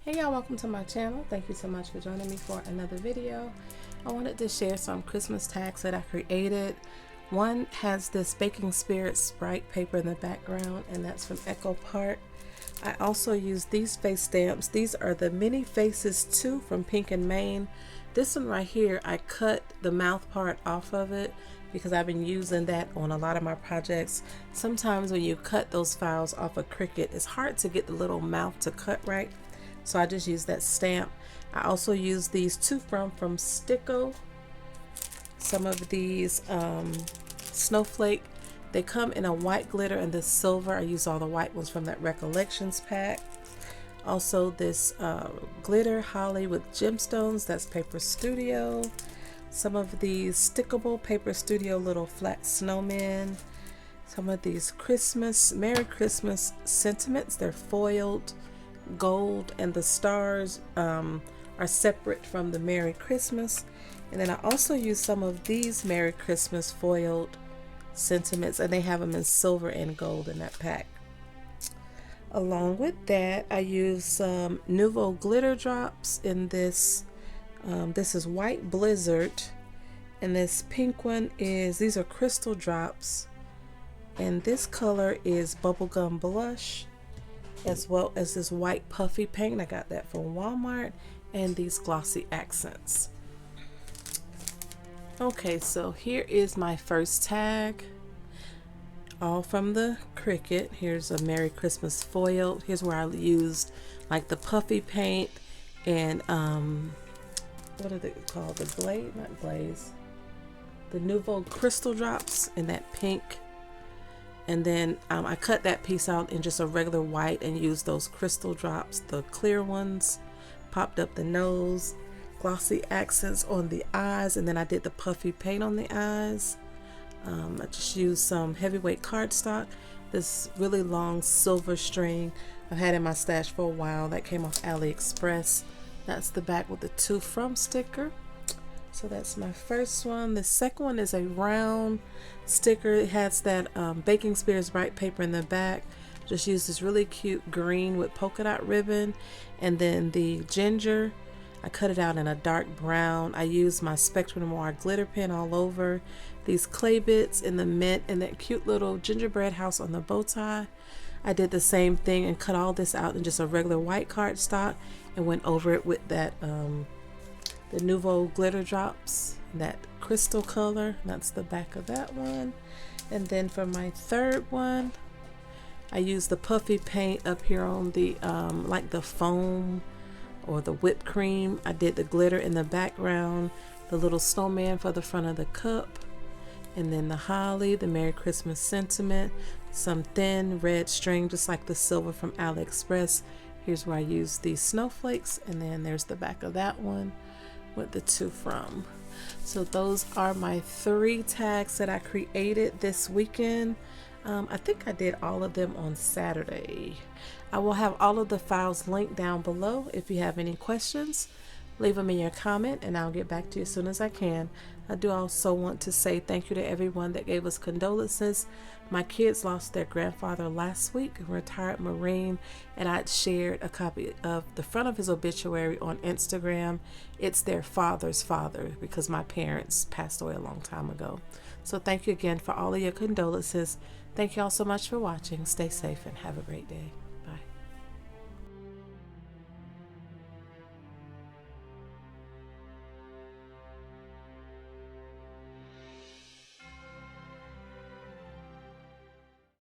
Hey y'all, welcome to my channel. Thank you so much for joining me for another video. I wanted to share some Christmas tags that I created. One has this Baking Spirit Sprite paper in the background, and that's from Echo Park. I also use these face stamps. These are the Mini Faces 2 from Pink and Maine. This one right here, I cut the mouth part off of it because I've been using that on a lot of my projects. Sometimes when you cut those files off of Cricut, it's hard to get the little mouth to cut right. So I just use that stamp. I also use these two from Sticko. Some of these snowflake. They come in a white glitter and this silver. I use all the white ones from that Recollections pack. Also this glitter holly with gemstones. That's Paper Studio. Some of these stickable Paper Studio little flat snowmen. Some of these Christmas, Merry Christmas sentiments. They're foiled gold, and the stars are separate from the Merry Christmas. And then I also use some of these Merry Christmas foiled sentiments, and they have them in silver and gold in that pack. Along with that, I use some Nouveau glitter drops in this. This is White Blizzard, and this pink one is, these are crystal drops, and this color is Bubblegum Blush, as well as this white puffy paint. I got that from Walmart, and these glossy accents. Okay, so here is my first tag, all from the Cricut. Here's a Merry Christmas foil. Here's where I used like the puffy paint and what are they called? The glaze, not glaze, the Nouveau crystal drops in that pink. And then I cut that piece out in just a regular white and used those crystal drops, the clear ones, popped up the nose, glossy accents on the eyes, and then I did the puffy paint on the eyes. I just used some heavyweight cardstock, this really long silver string I've had in my stash for a while that came off AliExpress. That's the back with the To From sticker. So that's my first one. The second one is a round sticker. It has that Baking Spirit Sprite paper in the back. Just used this really cute green with polka dot ribbon. And then the ginger, I cut it out in a dark brown. I used my Spectrum glitter pen all over. These clay bits in the mint and that cute little gingerbread house on the bow tie. I did the same thing and cut all this out in just a regular white cardstock and went over it with that the Nouveau glitter drops, that crystal color. That's the back of that one. And then for my third one, I used the puffy paint up here on the like the foam or the whipped cream. I did the glitter in the background, the little snowman for the front of the cup, and then the holly, the Merry Christmas sentiment, some thin red string just like the silver from AliExpress. Here's where I used these snowflakes, and then there's the back of that one with the To From. So those are my 3 tags that I created this weekend. I think I did all of them on Saturday. I will have all of the files linked down below. If you have any questions, leave them in your comment and I'll get back to you as soon as I can. I do also want to say thank you to everyone that gave us condolences. My kids lost their grandfather last week, a retired Marine, and I shared a copy of the front of his obituary on Instagram. It's their father's father because my parents passed away a long time ago. So thank you again for all of your condolences. Thank you all so much for watching. Stay safe and have a great day.